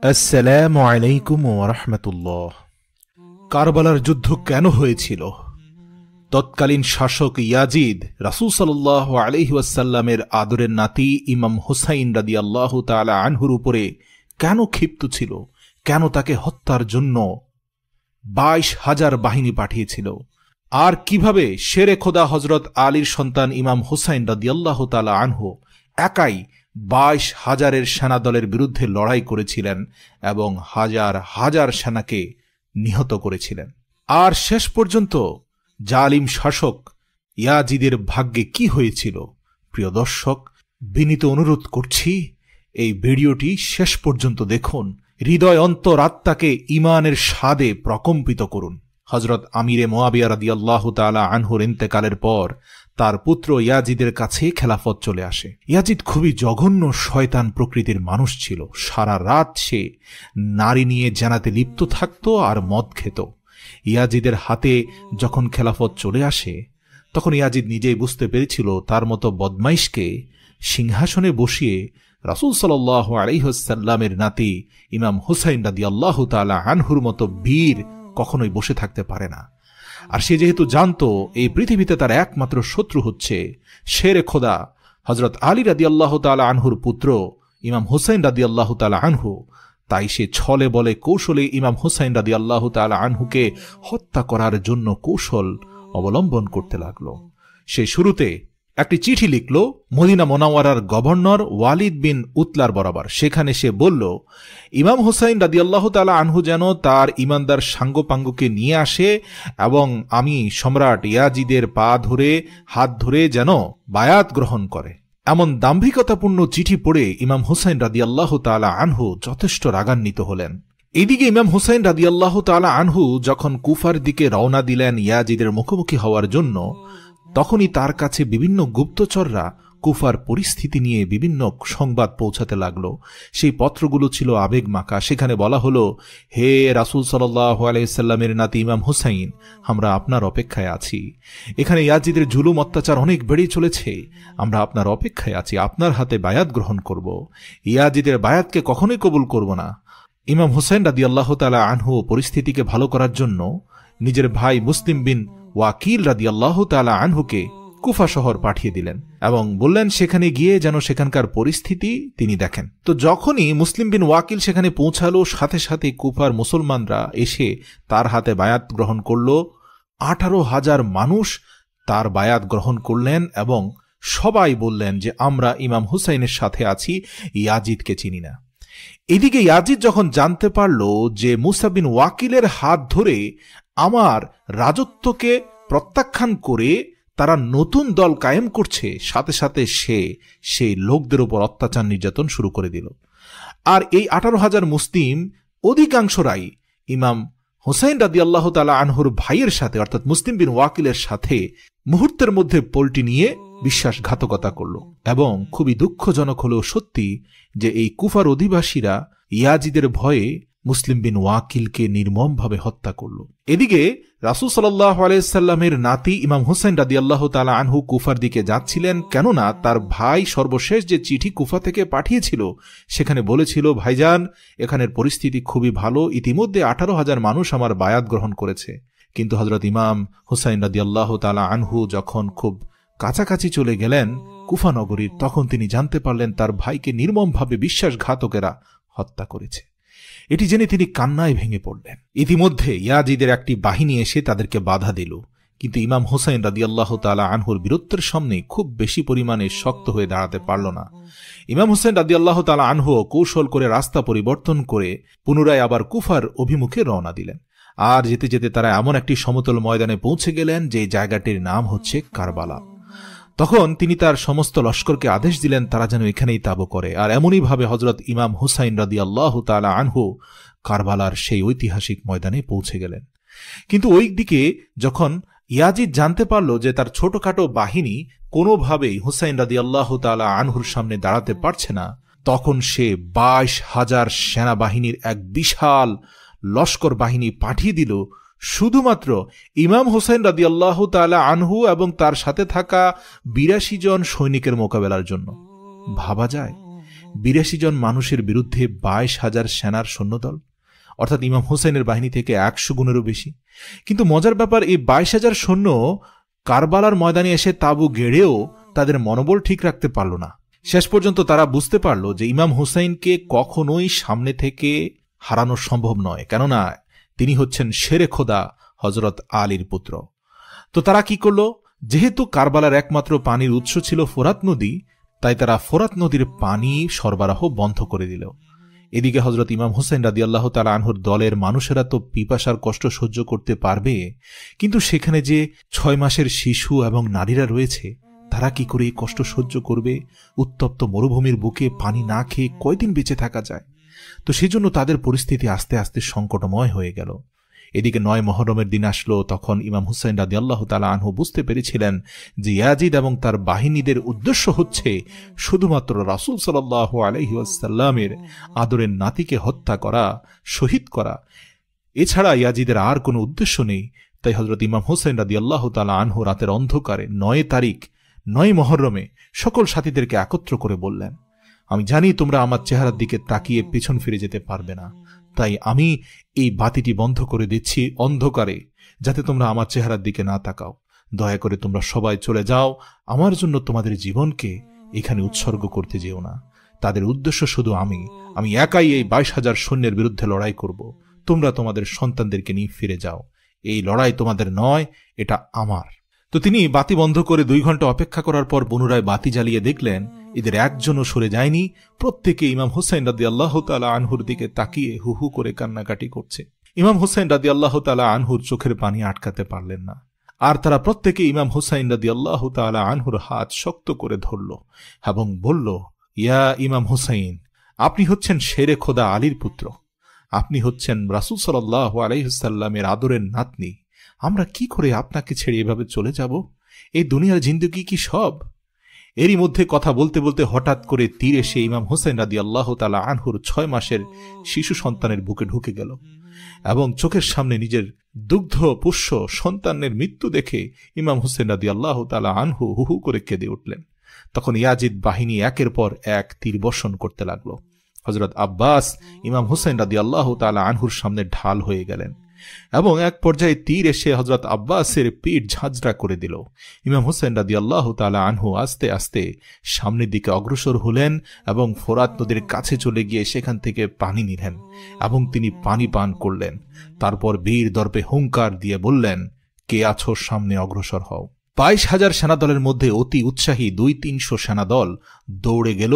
আসসালামু আলাইকুম ওয়া রাহমাতুল্লাহ। কারবালার যুদ্ধ কেন হয়েছিল? তৎকালীন শাসক ইয়াজিদ রাসূল সাল্লাল্লাহু আলাইহি ওয়াসাল্লামের আদরের নাতি ইমাম হুসাইন রাদিয়াল্লাহু তাআলা আনহুর উপরে কেন ক্ষিপ্ত ছিল? কেন তাকে হত্যার জন্য 22,000 বাহিনী পাঠিয়েছিল? আর কিভাবে শেরে খোদা হযরত আলীর সন্তান ইমাম হুসাইন রাদিয়াল্লাহু তাআলা আনহু একাই 22,000 সেনাদলের বিরুদ্ধে লড়াই করেছিলেন এবং হাজার হাজার সেনাকে নিহত করেছিলেন? আর শেষ পর্যন্ত জালিম শাসক ইয়াজিদের ভাগ্যে কি হয়েছিল? প্রিয় দর্শক, বিনীত অনুরোধ করছি, এই ভিডিওটি শেষ পর্যন্ত দেখুন। হৃদয় অন্তরাত্মাকে ঈমানের স্বাদে প্রকম্পিত করুন। হযরত আমিরে মুআবিয়া রাদিয়াল্লাহু তাআলা আনহুর ইন্তেকালের পর তার পুত্র ইয়াজিদের কাছে খেলাফত চলে আসে। ইয়াজিদ খুবই জঘন্য শয়তান প্রকৃতির মানুষ ছিল। সারা রাত সে নারী নিয়ে জানাতে লিপ্ত থাকত আর মদ খেত। ইয়াজিদের হাতে যখন খেলাফত চলে আসে তখন ইয়াজিদ নিজেই বুঝতে পেরেছিল তার মতো বদমাইশকে সিংহাসনে বসিয়ে রাসূল সাল্লাল্লাহু আলাইহি ওয়াসাল্লামের নাতি ইমাম হুসাইন রাদিয়াল্লাহু তাআলা আনহুর মতো বীর কখনোই বসে থাকতে পারে না। আর সে যেহেতু জানতো এই পৃথিবীতে তার একমাত্র শত্রু হচ্ছে শেরে খোদা হযরত আলী রাদিয়াল্লাহু তাআলা আনহুর পুত্র ইমাম হুসাইন রাদিয়াল্লাহু তাআলা আনহু, তাই সে ছলে বলে কৌশলে ইমাম হুসাইন রাদিয়াল্লাহু তাআলা আনহুকে হত্যা করার জন্য কৌশল অবলম্বন করতে লাগল। সে শুরুতে একটি চিঠি লিখল মদিনা মুনাওয়ারার গভর্নর ওয়ালিদ বিন উতলার বরাবর। সেখানে সে বলল, ইমাম হুসাইন রাদিয়াল্লাহু তাআলা আনহু যেন তার ইমানদার সাঙ্গপাঙ্গকে নিয়ে আসে এবং আমি সম্রাট ইয়াজিদের পা ধরে হাত ধরে যেন বায়াত গ্রহণ করে। এমন দাম্ভিকতাপূর্ণ চিঠি পড়ে ইমাম হুসাইন রাদিয়াল্লাহু তাআলা আনহু যথেষ্ট রাগান্বিত হলেন। এদিকে ইমাম হুসাইন রাদিয়াল্লাহু তাআলা আনহু যখন কুফার দিকে রওনা দিলেন ইয়াজিদের মুখোমুখি হওয়ার জন্য, তখনই তার কাছে বিভিন্ন গুপ্তচররা কুফার পরিস্থিতি নিয়ে বিভিন্ন সংবাদ পৌঁছাতে লাগলো। সেই পত্রগুলো ছিল আবেগ মাখা। সেখানে বলা হলো, হে রাসূল সাল্লাল্লাহু আলাইহি সাল্লামের নাতি ইমাম হুসাইন, আমরা আপনার অপেক্ষায় আছি। এখানে ইয়াজিদের জুলুম অত্যাচার অনেক বেড়ে চলেছে। আমরা আপনার অপেক্ষায় আছি, আপনার হাতে বায়াত গ্রহণ করব। ইয়াজিদের বায়াতকে কখনোই কবুল করব না। ইমাম হুসাইন রাদিয়াল্লাহু তাআলা আনহু পরিস্থিতিকে ভালো করার জন্য নিজের ভাই মুসলিম বিন ওয়াকিল রাদিয়াল্লাহু তাআলা আনহুকে কুফা শহর পাঠিয়ে দিলেন এবং বললেন সেখানে গিয়ে যেন সেখানকার পরিস্থিতি তিনি দেখেন। তো যখনই মুসলিম বিন ওয়াকিল সেখানে পৌঁছালো, সাথে সাথে কুফার মুসলমানরা এসে তার হাতে বায়াত গ্রহণ করল। 18,000 মানুষ তার বায়াত গ্রহণ করলেন এবং সবাই বললেন যে আমরা ইমাম হুসাইনের সাথে আছি, ইয়াজিদকে চিনি না। এদিকে ইয়াজিদ যখন জানতে পারল যে মুসা বিন ওয়াকিলের হাত ধরে আমার রাজত্বকে প্রত্যাখ্যান করে তারা নতুন দল কায়েম করছে, সাথে সাথে সে সেই লোকদের উপর অত্যাচার নির্যাতন শুরু করে দিল। আর এই 18,000 মুসলিম অধিকাংশরাই ইমাম হুসাইন রাদিয়াল্লাহু তাআলা আনহুর ভাইয়ের সাথে অর্থাৎ মুসলিম বিন ওয়াকিলের সাথে মুহূর্তের মধ্যে পল্টি নিয়ে বিশ্বাসঘাতকতা করল। এবং খুবই দুঃখজনক হলেও সত্যি যে এই কুফার অধিবাসীরা ইয়াজিদের ভয়ে মুসলিম বিন ওয়াকিলকে নির্মমভাবে হত্যা করল। এদিকে রাসূল সাল্লাল্লাহু আলাইহি সাল্লামের নাতি ইমাম হুসাইন রাদিয়াল্লাহু তাআলা আনহু কুফার দিকে যাচ্ছিলেন, কেননা তার ভাই সর্বশেষ যে চিঠি কুফা থেকে পাঠিয়েছিল সেখানে বলেছিল, ভাইজান, এখানের পরিস্থিতি খুবই ভালো, ইতিমধ্যে 18,000 মানুষ আমার বায়াত গ্রহণ করেছে। কিন্তু হযরত ইমাম হুসাইন রাদিয়াল্লাহু তাআলা আনহু যখন খুব কাছাকাছি চলে গেলেন কুফা নগরীর, তখন তিনি জানতে পারলেন তার ভাইকে নির্মমভাবে বিশ্বাসঘাতকেরা হত্যা করেছে। এটি জেনে তিনি কান্নায় ভেঙে পড়লেন। ইতিমধ্যে ইয়াজিদের একটি বাহিনী এসে তাদেরকে বাধা দিল, কিন্তু ইমাম হুসাইন রাদিয়াল্লাহু তাআলা আনহুর বীরত্বের সামনে খুব বেশি পরিমাণে শক্ত হয়ে দাঁড়াতে পারল না। ইমাম হুসাইন রাদিয়াল্লাহু তাআলা আনহু কৌশল করে রাস্তা পরিবর্তন করে পুনরায় আবার কুফার অভিমুখে রওনা দিলেন। আর যেতে যেতে তারা এমন একটি সমতল ময়দানে পৌঁছে গেলেন যে জায়গাটির নাম হচ্ছে কারবালা। তখন তিনি তার সমস্ত লস্করকে আদেশ দিলেন তারা যেন এখানেই তাবু করে। আর এমনই ভাবে হযরত ইমাম হুসাইন রাদিয়াল্লাহু তাআলা আনহু কারবালার সেই ঐতিহাসিক ময়দানে পৌঁছে গেলেন। কিন্তু ওই দিকে যখন ইয়াজিদ জানতে পারল যে তার ছোটখাটো বাহিনী কোনোভাবেই হুসাইন রাদিয়াল্লাহু তাআলা আনহুর সামনে দাঁড়াতে পারছে না, তখন সে 22,000 সেনাবাহিনীর এক বিশাল লস্কর বাহিনী পাঠিয়ে দিল শুধুমাত্র ইমাম হুসাইন রাদিয়াল্লাহু তাআলা আনহু এবং তার সাথে থাকা 82 জন সৈনিকের মোকাবেলার জন্য। ভাবা যায় 82 জন মানুষের বিরুদ্ধে 22,000 সেনার সৈন্যদল, অর্থাৎ ইমাম হুসাইনের বাহিনী থেকে 100 গুণেরও বেশি। কিন্তু মজার ব্যাপার, এই 22,000 সৈন্য কারবালার ময়দানে এসে তাঁবু গেড়েও তাদের মনোবল ঠিক রাখতে পারল না। শেষ পর্যন্ত তারা বুঝতে পারল যে ইমাম হুসাইনকে কখনোই সামনে থেকে হারানো সম্ভব নয়, কেননা তিনি হচ্ছেন শেরে খোদা হজরত আলীর পুত্র। তো তারা কি করল, যেহেতু কারবালার একমাত্র পানির উৎস ছিল ফোরাত নদী, তাই তারা ফোরাত নদীর পানি সরবরাহ বন্ধ করে দিল। এদিকে হজরত ইমাম হুসাইন রাদিয়াল্লাহু তাআলা আনহুর দলের মানুষেরা তো পিপাসার কষ্ট সহ্য করতে পারবে, কিন্তু সেখানে যে 6 মাসের শিশু এবং নারীরা রয়েছে, তারা কি করে এই কষ্ট সহ্য করবে? উত্তপ্ত মরুভূমির বুকে পানি না খেয়ে কয়দিন বেঁচে থাকা যায়? তো সেজন্য তাদের পরিস্থিতি আস্তে আস্তে সংকটময় হয়ে গেল। এদিকে 9 মুহররমের দিন আসলো, তখন ইমাম হুসাইন রাদিয়াল্লাহু তাআলা আনহু বুঝতে পেরেছিলেন যে ইয়াজিদ এবং তার বাহিনীদের উদ্দেশ্য হচ্ছে শুধুমাত্র রাসূল সাল্লাল্লাহু আলাইহি ওয়াসাল্লামের আদরের নাতিকে হত্যা করা, শহীদ করা, এছাড়া ইয়াজিদের আর কোনো উদ্দেশ্য নেই। তাই হযরত ইমাম হুসাইন রাদিয়াল্লাহু তাআলা আনহু রাতের অন্ধকারে 9 তারিখ 9 মুহররমে সকল সাথীদেরকে একত্র করে বললেন, আমি জানি তোমরা আমার চেহারার দিকে তাকিয়ে পেছন ফিরে যেতে পারবে না, তাই আমি এই বাতিটি বন্ধ করে দিচ্ছি অন্ধকারে, যাতে তোমরা আমার চেহারার দিকে না তাকাও। দয়া করে তোমরা সবাই চলে যাও, আমার জন্য তোমাদের জীবনকে এখানে উৎসর্গ করতে যেও না। তাদের উদ্দেশ্য শুধু আমি একাই এই 22,000 সৈন্যের বিরুদ্ধে লড়াই করব। তোমরা তোমাদের সন্তানদেরকে নিয়ে ফিরে যাও, এই লড়াই তোমাদের নয়, এটা আমার। তো তিনি বাতি বন্ধ করে 2 ঘন্টা অপেক্ষা করার পর পুনরায় বাতি জ্বালিয়ে দেখলেন এদের একজনও সরে যায়নি। প্রত্যেকে ইমাম হুসাইন রাদিয়াল্লাহু তাআলা আনহুর দিকে তাকিয়ে হু হু করে কান্নাকাটি করছে। ইমাম হুসাইন রাদিয়াল্লাহু তাআলা আনহুর চোখের পানি আটকাতে পারলেন না, আর তারা প্রত্যেকে ইমাম হুসাইন রাদিয়াল্লাহু তাআলা আনহুর হাত শক্ত করে ধরল এবং বলল, ইয়া ইমাম হুসাইন, আপনি হচ্ছেন শেরে খোদা আলীর পুত্র, আপনি হচ্ছেন রাসূল সাল্লাল্লাহু আলাইহি ওয়াসাল্লামের আদরের নাতনি। আমরা কি করে আপনাকে ছেড়ে এভাবে চলে যাব? এই দুনিয়ার জিন্দেগি কি সব? এরই মধ্যে কথা বলতে বলতে হঠাৎ করে তীর এসে ইমাম হুসাইন রাদিয়াল্লাহু তাআলা আনহুর 6 মাসের শিশু সন্তানের বুকে ঢুকে গেল এবং চোখের সামনে নিজের দুগ্ধ পুষ্য সন্তানের মৃত্যু দেখে ইমাম হুসাইন রাদিয়াল্লাহু তাআলা আনহু হু হু করে কেঁদে উঠলেন। তখন ইয়াজিদ বাহিনী একের পর এক তীর বর্ষণ করতে লাগল। হযরত আব্বাস ইমাম হুসাইন রাদিয়াল্লাহু তাআলা আনহুর সামনে ঢাল হয়ে গেলেন এবং এক পর্যায়ে তীর এসে হযরত আব্বাসের পিঠ ঝাঁঝরা করে দিল। ইমাম হুসাইন রাদিয়াল্লাহু তাআলা আনহু আস্তে আস্তে সামনের দিকে অগ্রসর হলেন এবং ফোরাত নদীর কাছে চলে গিয়ে সেখান থেকে পানি নিলেন এবং তিনি পানি পান করলেন। তারপর বীর দর্পে হুঙ্কার দিয়ে বললেন, কে আছো সামনে অগ্রসর হও। 22,000 সেনাদলের মধ্যে অতি উৎসাহী 200-300 সেনাদল দৌড়ে গেল,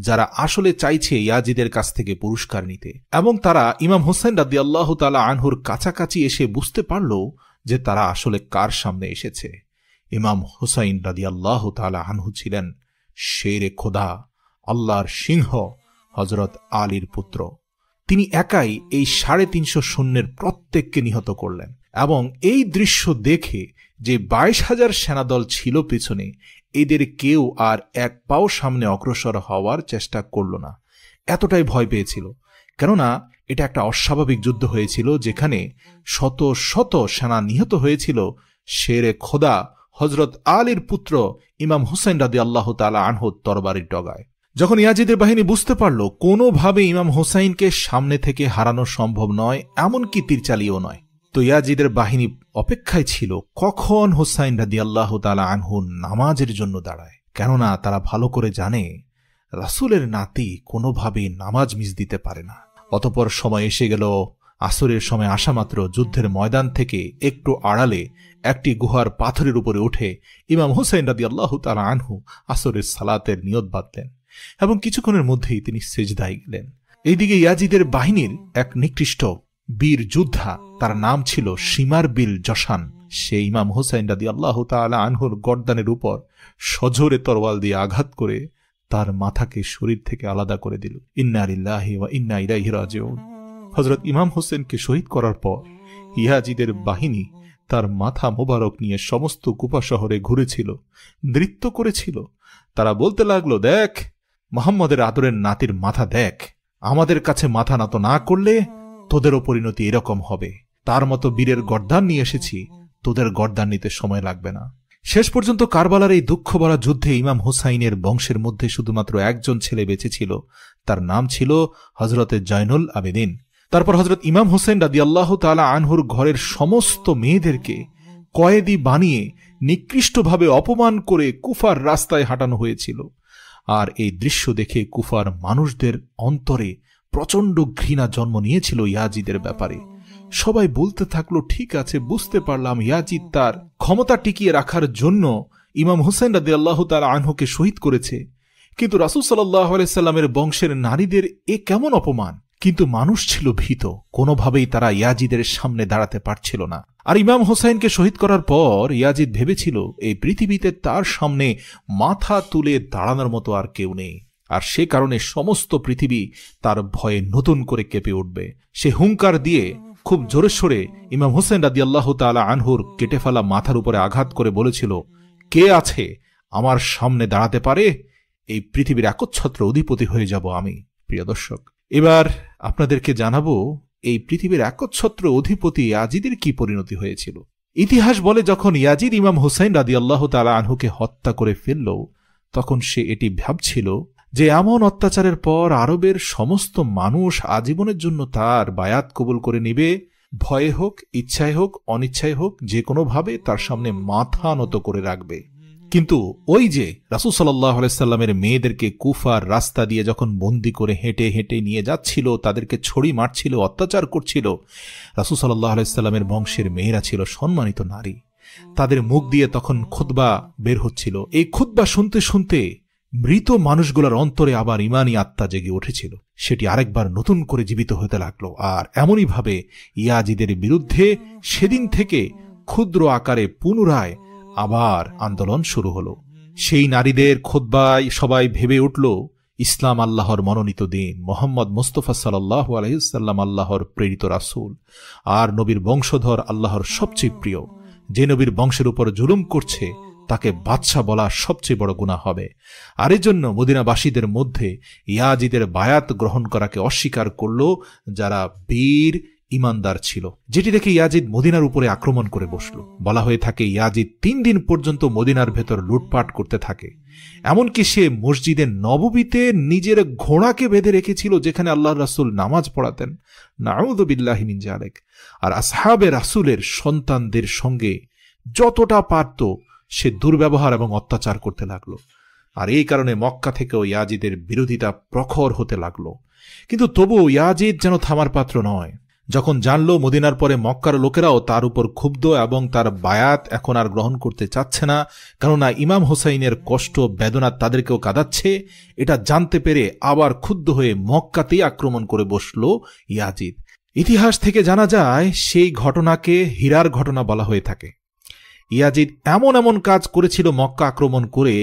যারা আসলে চাইছে ইয়াজিদের কাছ থেকে পুরস্কার নিতে, এবং তারা ইমাম হুসাইন রাদিয়াল্লাহু তাআলা আনহুর কাছাকাছি এসে বুঝতে পারল যে তারা আসলে কার সামনে এসেছে। ইমাম হুসাইন রাদিয়াল্লাহু তাআলা আনহু ছিলেন শেরে খোদা, আল্লাহর সিংহ হযরত আলীর পুত্র। তিনি একাই এই 350 সৈন্যের প্রত্যেককে নিহত করলেন এবং এই দৃশ্য দেখে যে 22,000 সেনাদল ছিল পিছনে, এদের কেউ আর এক পাও সামনে অগ্রসর হওয়ার চেষ্টা করল না। এতটাই ভয় পেয়েছিল, কেননা এটা একটা অস্বাভাবিক যুদ্ধ হয়েছিল যেখানে শত শত সেনা নিহত হয়েছিল শেরে খোদা হযরত আলীর পুত্র ইমাম হুসাইন রাদিয়াল্লাহু তাআলা আনহুর তরবারির ডগায়। যখন ইয়াজিদের বাহিনী বুঝতে পারল কোনোভাবে ইমাম হুসাইনকে সামনে থেকে হারানো সম্ভব নয়, এমনকি তীর চালিয়েও নয়, তো ইয়াজিদের বাহিনী অপেক্ষায় ছিল কখন হুসাইন রাদিয়াল্লাহু তাআলা আনহু নামাজের জন্য দাঁড়ায়, কেননা তারা ভালো করে জানে রাসূলের নাতি কোনোভাবেই নামাজ মিস দিতে পারে না। অতঃপর সময় এসে গেল। আসরের সময় আসা মাত্র যুদ্ধের ময়দান থেকে একটু আড়ালে একটি গুহার পাথরের উপরে উঠে ইমাম হুসাইন রাদিয়াল্লাহু তাআলা আনহু আসরের সালাতের নিয়ত বাঁধলেন এবং কিছুক্ষণের মধ্যেই তিনি সিজদায় গেলেন। এইদিকে ইয়াজিদের বাহিনীর এক নিকৃষ্ট বীর যোদ্ধা, তার নাম ছিল শিমার বিল জশান, সে ইমাম হুসাইন রাদিয়াল্লাহু তাআলা আনহুর গর্দানের উপর সজোরে তরোয়াল দিয়ে আঘাত করে তার মাথাকে শরীর থেকে আলাদা করে দিল। ইন্না লিল্লাহি ওয়া ইন্না ইলাইহি রাজিউন। হযরত ইমাম হোসেনকে শহীদ করার পর ইয়াজিদের বাহিনী তার মাথা মোবারক নিয়ে সমস্ত কুফা শহরে ঘুরেছিল, নৃত্য করেছিল। তারা বলতে লাগলো, দেখ মুহাম্মদের আদরের নাতির মাথা দেখ, আমাদের কাছে মাথা নত না করলে তোদেরও পরিণতি এরকম হবে। তার মতো বীরের গর্দান নিয়ে এসেছি, তোদের গর্দান নিতে সময় লাগবে না। শেষ পর্যন্ত কারবালার এই দুঃখ ভরা যুদ্ধে ইমাম হুসাইনের বংশের মধ্যে শুধুমাত্র একজন ছেলে বেঁচে ছিল, তার নাম ছিল হযরতে জয়নুল আবেদিন। তারপর হযরত ইমাম হুসেন রাদিয়াল্লাহু তাআলা আনহুর ঘরের সমস্ত মেয়েদেরকে কয়েদি বানিয়ে নিকৃষ্টভাবে অপমান করে কুফার রাস্তায় হাঁটানো হয়েছিল। আর এই দৃশ্য দেখে কুফার মানুষদের অন্তরে প্রচণ্ড ঘৃণা জন্ম নিয়েছিল ইয়াজিদের ব্যাপারে। সবাই বলতে থাকলো, ঠিক আছে, বুঝতে পারলাম ইয়াজিদ তার ক্ষমতা টিকিয়ে রাখার জন্য ইমাম হুসেন রাদিয়াল্লাহু তাআলা আনহুকে শহীদ করেছে, কিন্তু রাসূল সাল্লাল্লাহু আলাইহি সাল্লামের বংশের নারীদের এ কেমন অপমান। কিন্তু মানুষ ছিল ভীত, কোনোভাবেই তারা ইয়াজিদের সামনে দাঁড়াতে পারছিল না। আর ইমাম হোসাইনকে শহীদ করার পর ইয়াজিদ ভেবেছিল এই পৃথিবীতে তার সামনে মাথা তুলে দাঁড়ানোর মতো আর কেউ নেই, আর সে কারণে সমস্ত পৃথিবী তার ভয়ে নতুন করে কেঁপে উঠবে। সে হুঙ্কার দিয়ে খুব জোরে সোরে ইমাম হুসেন রাদিয়াল্লাহু তাআলা আনহুর কেটে ফেলা মাথার উপরে আঘাত করে বলেছিল, কে আছে আমার সামনে দাঁড়াতে পারে? এই পৃথিবীর একচ্ছত্র অধিপতি হয়ে যাব আমি। প্রিয় দর্শক, এবার আপনাদেরকে জানাবো এই পৃথিবীর একচ্ছত্র অধিপতি ইয়াজিদের কি পরিণতি হয়েছিল। ইতিহাস বলে, যখন ইয়াজিদ ইমাম হুসাইন রাদিয়াল্লাহু তাআলা আনহুকে হত্যা করে ফেলল, তখন সে এটি ভাবছিল যে এমন অত্যাচারের পর আরবের সমস্ত মানুষ আজীবনের জন্য তার বায়াত কবুল করে নিবে, ভয়ে হোক, ইচ্ছায় হোক, অনিচ্ছায় হোক, যে কোনোভাবে তার সামনে মাথা নত করে রাখবে। কিন্তু ওই যে রাসূল সাল্লাল্লাহু আলাইহি সাল্লামের মেয়েদেরকে কুফার রাস্তা দিয়ে যখন বন্দী করে হেঁটে হেঁটে নিয়ে যাচ্ছিল, তাদেরকে ছড়ি মারছিল, অত্যাচার করছিল, রাসূল সাল্লাল্লাহু আলাইহি সাল্লামের বংশের মেয়েরা ছিল সম্মানিত নারী, তাদের মুখ দিয়ে তখন খুতবা বের হচ্ছিল। এই খুতবা শুনতে শুনতে মৃত মানুষগুলোর অন্তরে আবার ইমানি আত্মা জেগে উঠেছিল, সেটি আরেকবার নতুন করে জীবিত হতে লাগলো। আর এমনই ভাবে ইয়াজিদের বিরুদ্ধে সেদিন থেকে ক্ষুদ্র আকারে পুনরায় আবার আন্দোলন শুরু হলো। সেই নারীদের খুতবায় সবাই ভেবে উঠল, ইসলাম আল্লাহর মনোনীত দিন, মোহাম্মদ মুস্তাফা সাল্লাল্লাহু আলাইহি ওয়াসাল্লাম আল্লাহর প্রেরিত রাসূল, আর নবীর বংশধর আল্লাহর সবচেয়ে প্রিয়। যে নবীর বংশের উপর জুলুম করছে তাকে বাদশা বলা সবচেয়ে বড় গুনাহ হবে। আর এজন্য মদিনাবাসীদের মধ্যে ইয়াজিদের বায়াত গ্রহণ করাকে অস্বীকার করল যারা বীর ইমানদার ছিল, যেটি দেখে ইয়াজিদ মদিনার উপরে আক্রমণ করে বসল। বলা হয়ে থাকে ইয়াজিদ 3 দিন পর্যন্ত মদিনার ভেতর লুটপাট করতে থাকে, এমনকি সে মসজিদে নববীতে নিজের ঘোড়াকে বেঁধে রেখেছিল যেখানে আল্লাহর রাসূল নামাজ পড়াতেন, নাউযু বিল্লাহি মিন যালিক। আর আসহাবে রাসূলের সন্তানদের সঙ্গে যতটা পারত সে দুর্ব্যবহার এবং অত্যাচার করতে লাগলো। আর এই কারণে মক্কা থেকেও ইয়াজিদের বিরোধিতা প্রখর হতে লাগলো। কিন্তু তবুও ইয়াজিদ যেন থামার পাত্র নয়। যখন জানল মদিনার পরে মক্কার লোকেরাও তার উপর ক্ষুব্ধ এবং তার বায়াত এখন আর গ্রহণ করতে চাচ্ছে না, কেননা ইমাম হোসাইনের কষ্ট বেদনা তাদেরকেও কাঁদাচ্ছে, এটা জানতে পেরে আবার ক্ষুব্ধ হয়ে মক্কাতেই আক্রমণ করে বসল ইয়াজিদ। ইতিহাস থেকে জানা যায় সেই ঘটনাকে হীরার ঘটনা বলা হয়ে থাকে। ইয়াজিদ এমন এমন কাজ করেছিল মক্কা আক্রমণ করে,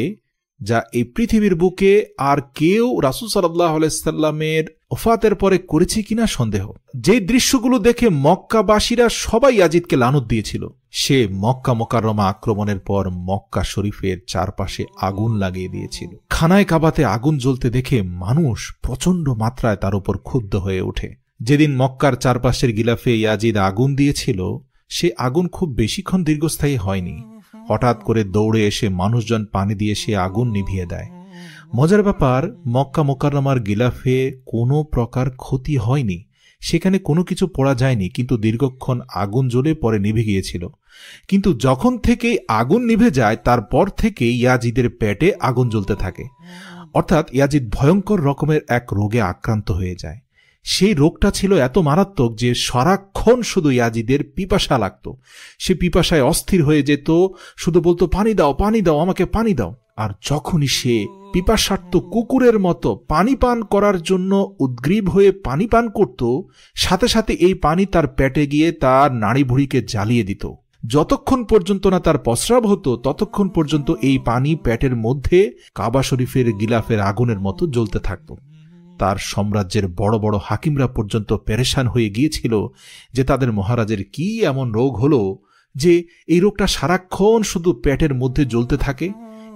যা এই পৃথিবীর বুকে আর কেউ রাসূল সাল্লাল্লাহু আলাইহি সাল্লামের ওফাতের পরে করেছে কিনা সন্দেহ। যে দৃশ্যগুলো দেখে মক্কাবাসীরা সবাই ইয়াজিদকে লানত দিয়েছিল। সে মক্কা মুকাররমা আক্রমণের পর মক্কা শরীফের চারপাশে আগুন লাগিয়ে দিয়েছিল। খানায় কাবাতে আগুন জ্বলতে দেখে মানুষ প্রচণ্ড মাত্রায় তার উপর ক্ষুব্ধ হয়ে ওঠে। যেদিন মক্কার চারপাশের গিলাফে ইয়াজিদ আগুন দিয়েছিল, সে আগুন খুব বেশিক্ষণ দীর্ঘস্থায়ী হয়নি। হঠাৎ করে দৌড়ে এসে মানুষজন পানি দিয়ে সে আগুন নিভিয়ে দেয়। মজার ব্যাপার, মক্কা মুকাররমার গিলাফে কোনো প্রকার ক্ষতি হয়নি, সেখানে কোনো কিছু পড়া যায়নি, কিন্তু দীর্ঘক্ষণ আগুন জ্বলে পরে নিভে গিয়েছিল। কিন্তু যখন থেকে আগুন নিভে যায় তারপর থেকে ইয়াজিদের পেটে আগুন জ্বলতে থাকে, অর্থাৎ ইয়াজিদ ভয়ঙ্কর রকমের এক রোগে আক্রান্ত হয়ে যায়। সেই রোগটা ছিল এত মারাত্মক যে সারাক্ষণ শুধু ইয়াজিদের পিপাসা লাগত। সে পিপাসায় অস্থির হয়ে যেত, শুধু বলতো, পানি দাও, পানি দাও, আমাকে পানি দাও। আর যখনই সে পিপাসার্ত কুকুরের মতো পানি পান করার জন্য উদ্গ্রীব হয়ে পানি পান করত, সাথে সাথে এই পানি তার পেটে গিয়ে তার নাড়িভুড়িকে জ্বালিয়ে দিত। যতক্ষণ পর্যন্ত না তার প্রস্রাব হতো ততক্ষণ পর্যন্ত এই পানি পেটের মধ্যে কাবা শরীফের গিলাফের আগুনের মতো জ্বলতে থাকত। তার সাম্রাজ্যের বড় বড় হাকিমরা পর্যন্ত পেরেশান হয়ে গিয়েছিল যে তাদের মহারাজের কি এমন রোগ হলো যে এই রোগটা সারাক্ষণ শুধু পেটের মধ্যে জ্বলতে থাকে।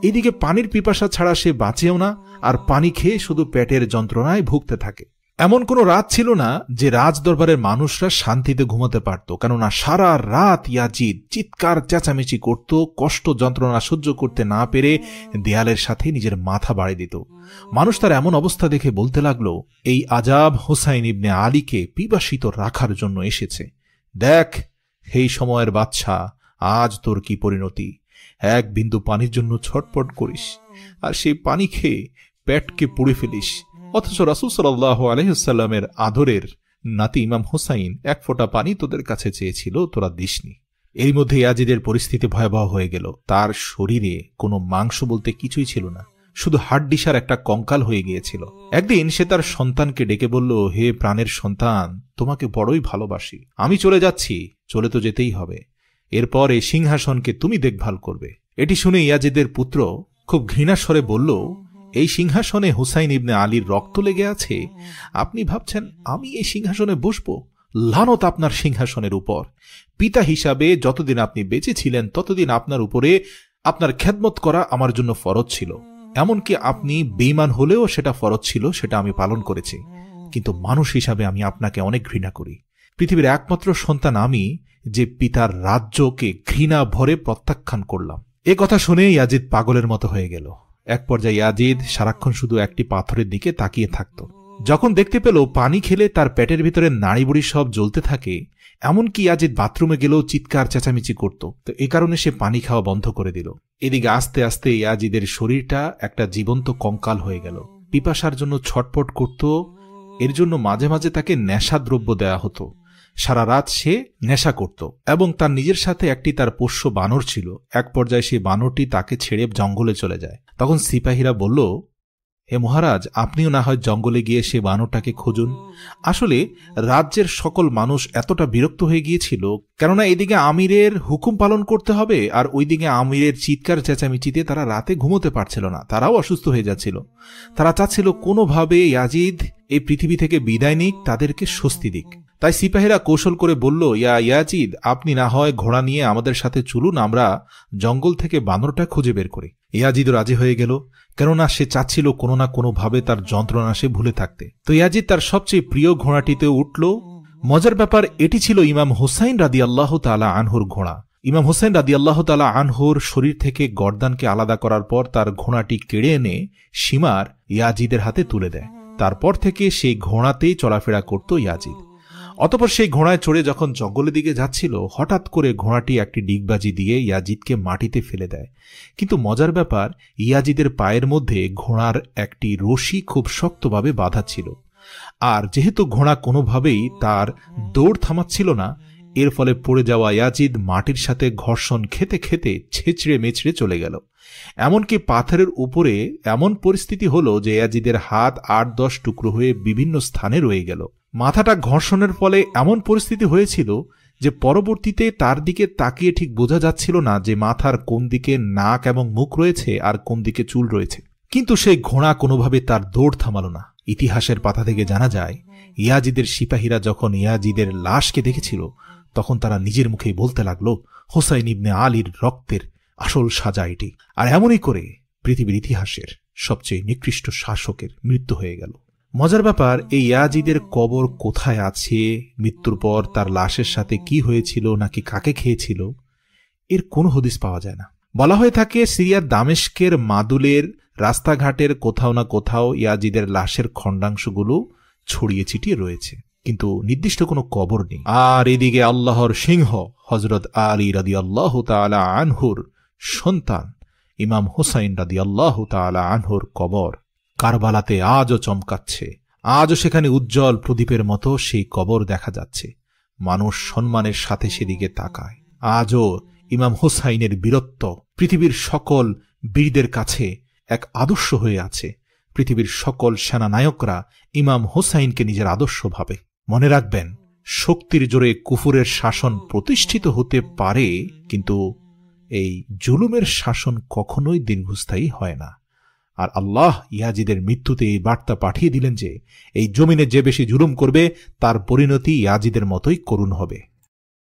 এদিকে পানির পিপাসা ছাড়া সে বাঁচেও না, আর পানি খেয়ে শুধু পেটের যন্ত্রণায় ভুগতে থাকে। এমন কোনো রাত ছিল না যে রাজ দরবারের মানুষরা শান্তিতে ঘুমাতে পারত, কেননা সারা রাত ইয়াজিদ চিৎকার চেঁচামেচি করত, কষ্ট যন্ত্রণা সহ্য করতে না পেরে দেয়ালের সাথে নিজের মাথা বাড়িয়ে দিত। মানুষ তার এমন অবস্থা দেখে বলতে লাগলো, এই আজাব হুসাইন ইবনে আলীকে পিপাসিত রাখার জন্য এসেছে। দেখ সেই সময়ের বাদশা, আজ তোর কি পরিণতি। এক বিন্দু পানির জন্য ছটপট করিস, আর সেই পানি খেয়ে পেটকে পুড়ে ফেলিস। অথচ রাসূল সাল্লাল্লাহু আলাইহি ওয়াসাল্লামের আদরের নাতি ইমাম হুসাইন এক ফোঁটা পানি তোদের কাছে চেয়েছিল, তোরা দিসনি। এর মধ্যে ইয়াজিদের পরিস্থিতি ভয়াবহ হয়ে গেল। তার শরীরে কোনো মাংস বলতে কিছুই ছিল না, শুধু হাড্ডিসার একটা কঙ্কাল হয়ে গিয়েছিল। একদিন সে তার সন্তানকে ডেকে বলল, হে প্রাণের সন্তান, তোমাকে বড়ই ভালোবাসি, আমি চলে যাচ্ছি, চলে তো যেতেই হবে। এরপর এই সিংহাসনকে তুমি দেখভাল করবে। এটি শুনে ইয়াজিদের পুত্র খুব ঘৃণার স্বরে বলল, এই সিংহাসনে হুসাইন ইবনে আলীর রক্ত লেগে আছে, আপনি ভাবছেন আমি এই সিংহাসনে বসব? লানত আপনার সিংহাসনের উপর। পিতা হিসাবে যতদিন আপনি বেঁচে ছিলেন ততদিন আপনার উপরে আপনার খেদমত করা আমার জন্য ফরজ ছিল। এমনকি আপনি বেঈমান হলেও সেটা ফরজ ছিল, সেটা আমি পালন করেছি। কিন্তু মানুষ হিসাবে আমি আপনাকে অনেক ঘৃণা করি। পৃথিবীর একমাত্র সন্তান আমি, যে পিতার রাজ্যকে ঘৃণা ভরে প্রত্যাখ্যান করলাম। এ কথা শুনে ইয়াজিদ পাগলের মতো হয়ে গেল। এক পর্যায়ে ইয়াজিদ সারাক্ষণ শুধু একটি পাথরের দিকে তাকিয়ে থাকত। যখন দেখতে পেল পানি খেলে তার পেটের ভিতরে নাড়িবুড়ি সব জ্বলতে থাকে, এমনকি ইয়াজিদ বাথরুমে গেলেও চিৎকার চেঁচামেচি করত, তো এ কারণে সে পানি খাওয়া বন্ধ করে দিল। এদিকে আস্তে আস্তে ইয়াজিদের শরীরটা একটা জীবন্ত কঙ্কাল হয়ে গেল। পিপাসার জন্য ছটপট করত, এর জন্য মাঝে মাঝে তাকে নেশাদ্রব্য দেয়া হতো। সারা রাত সে নেশা করত এবং তার নিজের সাথে একটি তার পোষ্য বানর ছিল। এক পর্যায়ে সেই বানরটি তাকে ছেড়ে জঙ্গলে চলে যায়। তখন সিপাহীরা বলল, হে মহারাজ, আপনিও না হয় জঙ্গলে গিয়ে সে বানরটাকে খুঁজুন। আসলে রাজ্যের সকল মানুষ এতটা বিরক্ত হয়ে গিয়েছিল, কেননা এদিকে আমিরের হুকুম পালন করতে হবে আর ওইদিকে আমিরের চিৎকার চেঁচামেচিতে তারা রাতে ঘুমোতে পারছিল না, তারাও অসুস্থ হয়ে যাচ্ছিল। তারা চাচ্ছিল কোনোভাবে ইয়াজিদ এই পৃথিবী থেকে বিদায় নিক, তাদেরকে স্বস্তি দিক। তাই সিপাহীরা কৌশল করে বলল, ইয়াজিদ, আপনি না হয় ঘোড়া নিয়ে আমাদের সাথে চলুন, আমরা জঙ্গল থেকে বানরটা খুঁজে বের করি। ইয়াজিদও রাজি হয়ে গেল, কেননা সে চাচ্ছিল কোনো না কোনোভাবে তার যন্ত্রণা সে ভুলে থাকতে। তো ইয়াজিদ তার সবচেয়ে প্রিয় ঘোড়াটিতে উঠল। মজার ব্যাপার, এটি ছিল ইমাম হুসাইন রাদিয়াল্লাহু তাআলা আনহুর ঘোড়া। ইমাম হুসাইন রাদিয়াল্লাহু তাআলা আনহুর শরীর থেকে গর্দানকে আলাদা করার পর তার ঘোড়াটি কেড়ে এনে সীমার ইয়াজিদের হাতে তুলে দেয়। তারপর থেকে সেই ঘোড়াতেই চলাফেরা করত ইয়াজিদ। অতঃপর সেই ঘোড়ায় চড়ে যখন জঙ্গলের দিকে যাচ্ছিল, হঠাৎ করে ঘোড়াটি একটি ডিগবাজি দিয়ে ইয়াজিদকে মাটিতে ফেলে দেয়। কিন্তু মজার ব্যাপার, ইয়াজিদের পায়ের মধ্যে ঘোড়ার একটি রশি খুব শক্তভাবে বাঁধা ছিল, আর যেহেতু ঘোড়া কোনোভাবেই তার দৌড় থামাচ্ছিল না, এর ফলে পড়ে যাওয়া ইয়াজিদ মাটির সাথে ঘর্ষণ খেতে খেতে ছেঁচড়ে মেচড়ে চলে গেল। এমনকি পাথরের উপরে এমন পরিস্থিতি হলো যে ইয়াজিদের হাত ৮-১০ টুকরো হয়ে বিভিন্ন স্থানে রয়ে গেল। মাথাটা ঘর্ষণের ফলে এমন পরিস্থিতি হয়েছিল যে পরবর্তীতে তার দিকে তাকিয়ে ঠিক বোঝা যাচ্ছিল না যে মাথার কোন দিকে নাক এবং মুখ রয়েছে আর কোন দিকে চুল রয়েছে। কিন্তু সেই ঘোড়া কোনোভাবে তার দৌড় থামাল না। ইতিহাসের পাতা থেকে জানা যায়, ইয়াজিদের সিপাহীরা যখন ইয়াজিদের লাশকে দেখেছিল, তখন তারা নিজের মুখেই বলতে লাগলো, হুসাইন ইবনে আলীর রক্তের আসল সাজা এটি। আর এমনই করে পৃথিবীর ইতিহাসের সবচেয়ে নিকৃষ্ট শাসকের মৃত্যু হয়ে গেল। মজার ব্যাপার, এই ইয়াজিদের কবর কোথায় আছে, মৃত্যুর পর তার লাশের সাথে কি হয়েছিল নাকি কাকে খেয়েছিল, এর কোনো হদিস পাওয়া যায় না। বলা হয়ে থাকে সিরিয়ার দামেস্কের মাদুলের রাস্তাঘাটের কোথাও না কোথাও ইয়াজিদের লাশের খণ্ডাংশগুলো ছড়িয়ে ছিটিয়ে রয়েছে, কিন্তু নির্দিষ্ট কোনো কবর নেই। আর এদিকে আল্লাহর সিংহ হযরত আলী রাদিয়াল্লাহু তাআলা আনহুর সন্তান ইমাম হুসাইন রাদিয়াল্লাহু তাআলা আনহুর কবর কারবালাতে আজও চমকাচ্ছে। আজও সেখানে উজ্জ্বল প্রদীপের মতো সেই কবর দেখা যাচ্ছে। মানুষ সম্মানের সাথে সেদিকে তাকায়। আজও ইমাম হুসাইনের বীরত্ব পৃথিবীর সকল বীরদের কাছে এক আদর্শ হয়ে আছে। পৃথিবীর সকল সেনানায়করা ইমাম হুসাইনকে নিজের আদর্শ ভাবে। মনে রাখবেন, শক্তির জোরে কুফুরের শাসন প্রতিষ্ঠিত হতে পারে, কিন্তু এই জুলুমের শাসন কখনোই দীর্ঘস্থায়ী হয় না। আর আল্লাহ ইয়াজিদের মৃত্যুতে এই বার্তা পাঠিয়ে দিলেন যে এই জমিনে যে বেশি জুলুম করবে তার পরিণতি ইয়াজিদের মতোই করুণ হবে।